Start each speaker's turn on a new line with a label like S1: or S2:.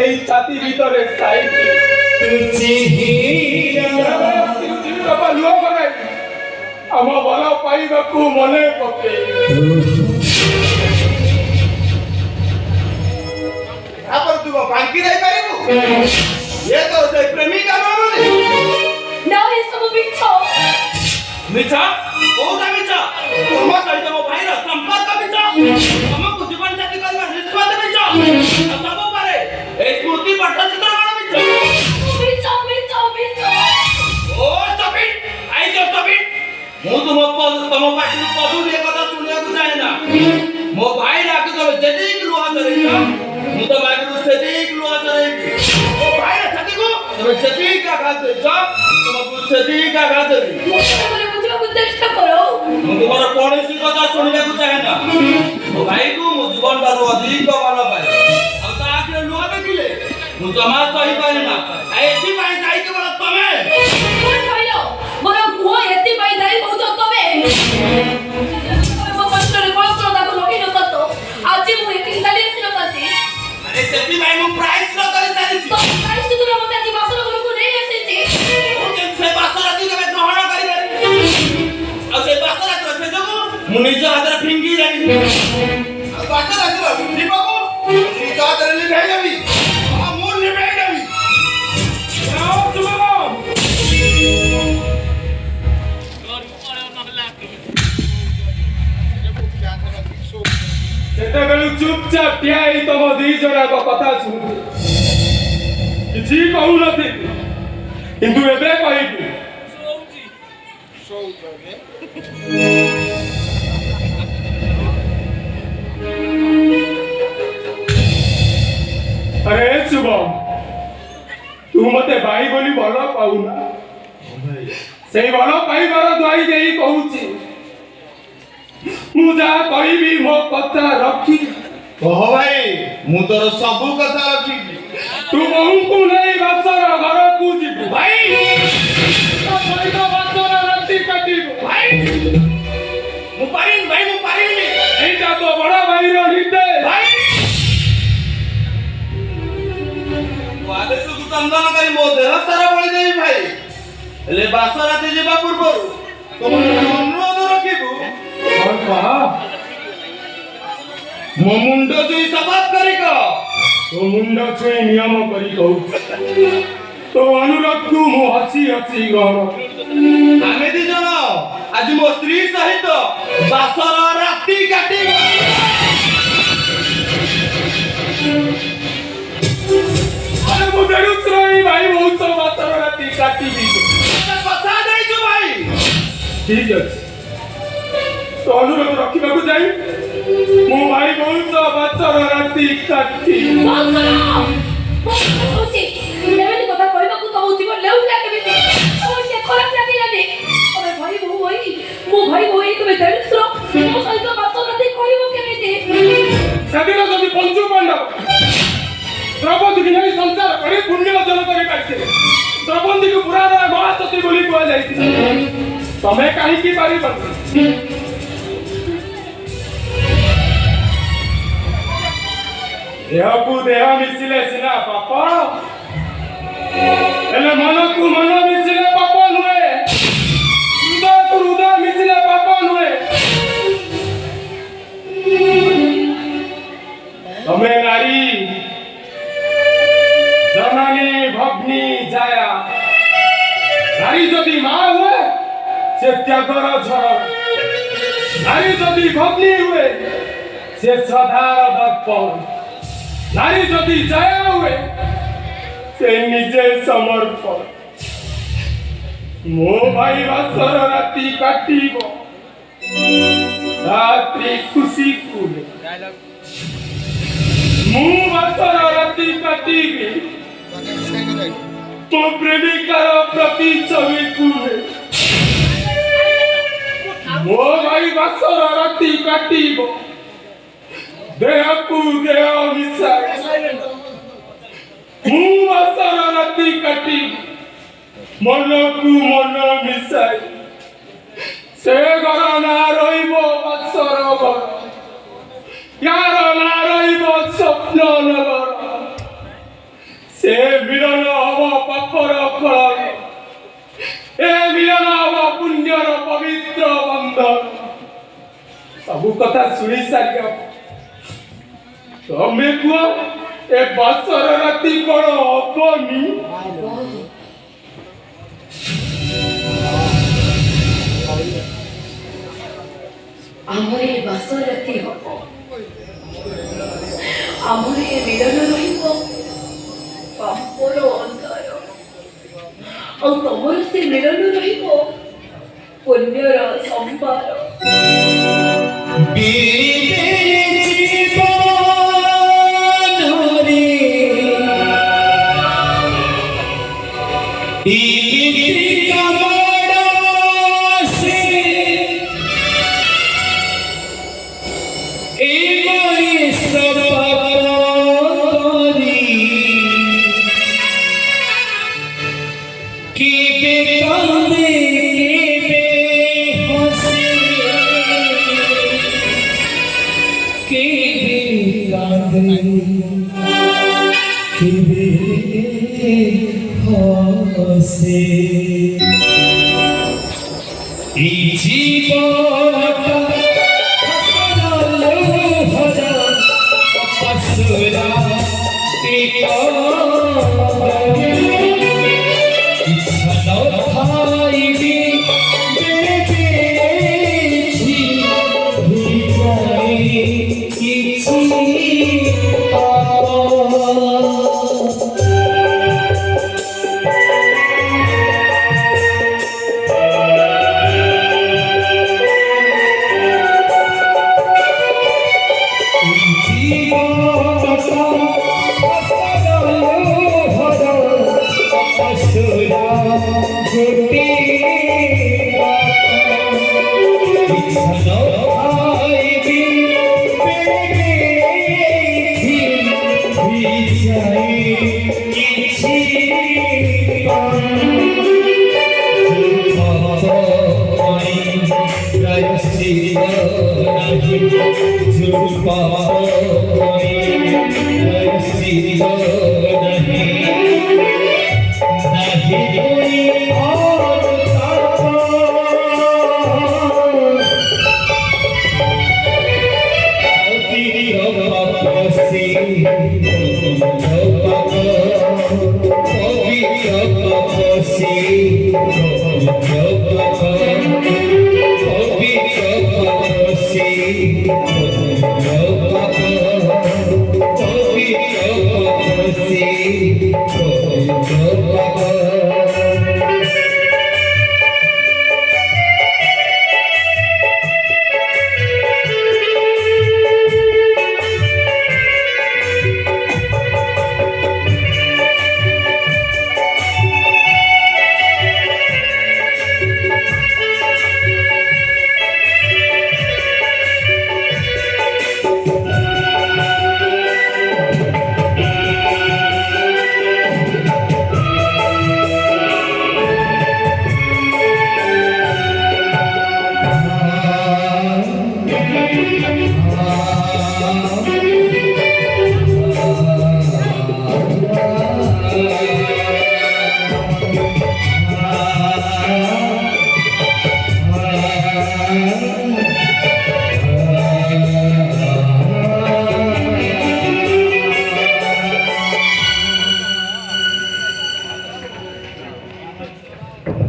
S1: এই ছাতি ভিতরে সাইকি ଆମ ଭଲ ପାଇବାକୁ ମନେ ପକେଇ
S2: ତୁ ବାଙ୍କି ଯାଇପାରିବୁ ଏ ତ ସେ ପ୍ରେମିକା ନୁହଁ
S3: ନା ଏସବୁ ମିଛ
S2: ମିଛ କୋଉଟା ମିଛ ତମ ସହିତ ମୋ ଭାଇର ସମ୍ପର୍କ ମିଛ ତମକୁ ଜୀବନ ସାଥୀ କରିବା ନିଷ୍ପତ୍ତି ମିଛ ସବୁ ପାରେ এই ସ୍ମୃତି ପଟ୍ଟଚିତ୍ର କଣ ମିଛ
S3: ମିଛ ମିଛ ମିଛ
S2: ଓ stupid ଆଇ ଜଷ୍ଟ stupid ମୁଁ ତମ ପାଟିରୁ ପଦୁରି ଏ କଥା ଶୁଣିବାକୁ ଚାହେଁ ନା ମୋ ଭାଇ ରାକୁ ତମେ ଯେତିକି ଲୁହ ଚରେଇଛ ମୁଁ ତମ ଆଗରୁ ସେତିକି ଲୁହ ଚରେଇବି ମୋ ଭାଇର ଛାତିକୁ ତମେ ସେତିକି ଆଘାତ ଦେଇଛ ତମକୁ ସେତିକି ଆଘାତ ଦେବି
S3: ବୁଝିବାକୁ ଚେଷ୍ଟା କର
S2: ମୁଁ ତୁମର କୌଣସି କଥା ଶୁଣିବାକୁ ଚାହେଁ ନା ମୋ ଭାଇକୁ ମୋ ଜୀବନଠାରୁ ଅଧିକ ଭଲ ପାଏ ଆଉ ତା ଆଗରେ ଲୁହ ଦେଖିଲେ ମୁଁ ଜମା ସହିପାରେ ନା ଏଥିପାଇଁ ଦାୟୀ କେବଳ ତମେ
S3: ମୋର ମୁହଁ ଏଥିପାଇଁ ଦାୟୀ କହୁଛ ତମେ ମୋ କଷ୍ଟରେ କଳଙ୍କର ତାକୁ ଲଗେଇ ନଥାନ୍ତ ଆଜି ମୁଁ ଏଠି ଚାଲି ଆସିନଥାନ୍ତି
S2: ସେଥିପାଇଁ ମୁଁ ପ୍ରାୟଶ୍ଚିତ କରି ସାରିଛି
S3: ପ୍ରାୟଶ୍ଚିତରେ ମୋତେ ଆଜି ବାସର ଘରକୁ ନେଇ ଆସିଛି
S2: ମୁଁ କିନ୍ତୁ ସେ ବାସରାତି କେବେ ଗ୍ରହଣ କରିପାରିବି ଆଉ ସେ ବାସରାତିର ସେ ଯୋଗୁଁ ମୁଁ ନିଜ ହାତରେ ଫିଙ୍ଗି ଦେବି ଆଉ ବାସରାତିର ଦୀପକୁ ନିଜ ହାତରେ ଲିଭେଇ ଦେବି ମୁଁ ଲିଭେଇ ଦେବି
S1: ସେତେବେଳୁ ଚୁପଚାପ ଠିଆ ହେଇ ତମ ଦି ଜଣଙ୍କ କଥା ଶୁଣୁ କିଛି କହୁନଥିଲି କିନ୍ତୁ ଏବେ କହିବି ଆରେ ଶୁଭମ ତୁ ମତେ ଭାଇ ବୋଲି ଭଲ ପାଉନା ସେଇ ଭଲ ପାଇବାର ଦ୍ୱାଇ ଦେଇ କହୁଛି ମୁଁ ଯାହା କହିବି ମୋ କଥା ରଖି
S2: କହ ଭାଇ ମୁଁ ତୋର ସବୁ କଥା ରଖିବି
S1: ତୁ ବୋହୂଙ୍କୁ ନେଇ ବାସର ଘରକୁ ଯିବୁ ଭାଇ ବାସର ରାତି କାଟିବୁ
S2: ଭାଇ ମୁଁ ପାରିବିନି
S1: ଏଇଟା ତ ବଡ ଭାଇର ନିର୍ଦ୍ଦେଶ
S2: ଭାଇ ଆଦେଶକୁ ଚନ୍ଦନ କରି ମୋ ଦେହ ସାରା ବଳି ଦେବି ଭାଇ ହେଲେ ବାସରାତି ଯିବା ପୂର୍ବରୁ ତମର ଅନୁରୋଧ ରଖିବୁ ମୋ ମୁଣ୍ଡ ଛୁଇଁ ଶପଥ କରି କହ
S1: ତୋ ମୁଣ୍ଡ ଛୁଇଁ ନିୟମ କରି କହୁଛି ତୋ ଅନୁରୋଧକୁ ମୁଁ ହସି ହସି ଗ୍ରହଣ
S2: ଆମେ ଦି ଜଣ ଆଜି ମୋ ସ୍ତ୍ରୀ ସହିତ ବାସର ରାତି କାଟିବୁ
S1: ଆରେ ମୁଁ ଦେଢୁଶୁର ଏଇ ଭାଇ ବହୁତ ବାସର ରାତି କାଟିବି
S2: କଥା ଦେଇଛୁ ଭାଇ
S1: ଠିକ ଅଛି ତ ଅନୁରୋଧ ରଖିବାକୁ ଯାଇ ମୁଁ ଭାଇ ବହୁତ ବାସର ରାତି କାଟି
S3: ଏମିତି କଥା କହିବାକୁ ତ ଜୀବନ ଲେଉଥିଲା କେମିତି ସେ ଖରାପ ଲାଗିଲାନି ତମେ ଭାଇ ବୋହୁ ହୋଇ ମୋ ଭାଇ ବୋହୁ ତମେ ଦେଢୁଶୁର ମୋ ସହିତ ବାସ ରାତି କରିବ କେମିତି
S1: ସେଦିନ ଯଦି ପଞ୍ଚୁ ପାଣ୍ଡବ ଦ୍ରୌପଦୀକୁ ନେଇ ସଂସାର କରି ପୁଣ୍ୟ ଅର୍ଜନ କରି ପାରିଥିଲେ ଦ୍ରୌପଦୀକୁ ପୁରାଣରେ ମହାସତୀ ବୋଲି କୁହାଯାଇଥିଲା ତମେ କାହିଁକି ପାରିବନି ଦେହକୁ ଦେହ ମିଶିଲେ ସିନା ପାପ ହେଲେ ମନକୁ ମନ ମିଶିଲେ ପାପ ନୁହେଁ ହୃଦୟକୁ ହୃଦୟ ମିଶିଲେ ପାପ ନୁହେଁ ତମେ ନାରୀ ଜନନୀ ଭଗ୍ନୀ ଜାୟା ନାରୀ ଯଦି ମା ହୁଏ ସେ ତ୍ୟାଗର ଝର ନାରୀ ଯଦି ଭଗ୍ନୀ ହୁଏ ସେ ଶ୍ରଦ୍ଧାର ଦର୍ପଣ ନାରୀ ଯଦି ଜୟ ହୁଏ ସେ ନିଜେ ସମର୍ପଣ ମୋ ଭାଇ ବାସର ରାତି କାଟିବ ରାତ୍ରି ଖୁସି କୁଲେ ମୁଁ ବାସର ରାତି କାଟିବି ମୋ ପ୍ରେମିକାର ପ୍ରତି ଛବି କୁଲେ ମୋ ଭାଇ ବାସର ରାତି କାଟିବ ଦେହକୁ ଦେହ ମିଶାଇ ମୁଁ ବାସର ରାତି କାଟିବି ମନକୁ ମନ ମିଶାଇ ସେ ଘର ନା ରହିବ ବାସର ଘର ରତ୍ନନଗର ସେ ମିଳନ ହବ ପାପର ଫଳ ଏ ମିଳନ ହବ ପୁଣ୍ୟର ପବିତ୍ର ବନ୍ଧନ ସବୁ କଥା ଶୁଣି ସାରିବ ତମେ କୁହ ଏ ବାସର ରାତି କଣ ହବନି
S3: ଆମର ଏ ବାସ ରାତି ହବ ଆମର ଏ ମିଳନ ରହିବ ପାପର ଅନ୍ଧାର ଆଉ ତମର ସେ ମିଳନ ରହିବ ପୁଣ୍ୟର ସମ୍ଭାର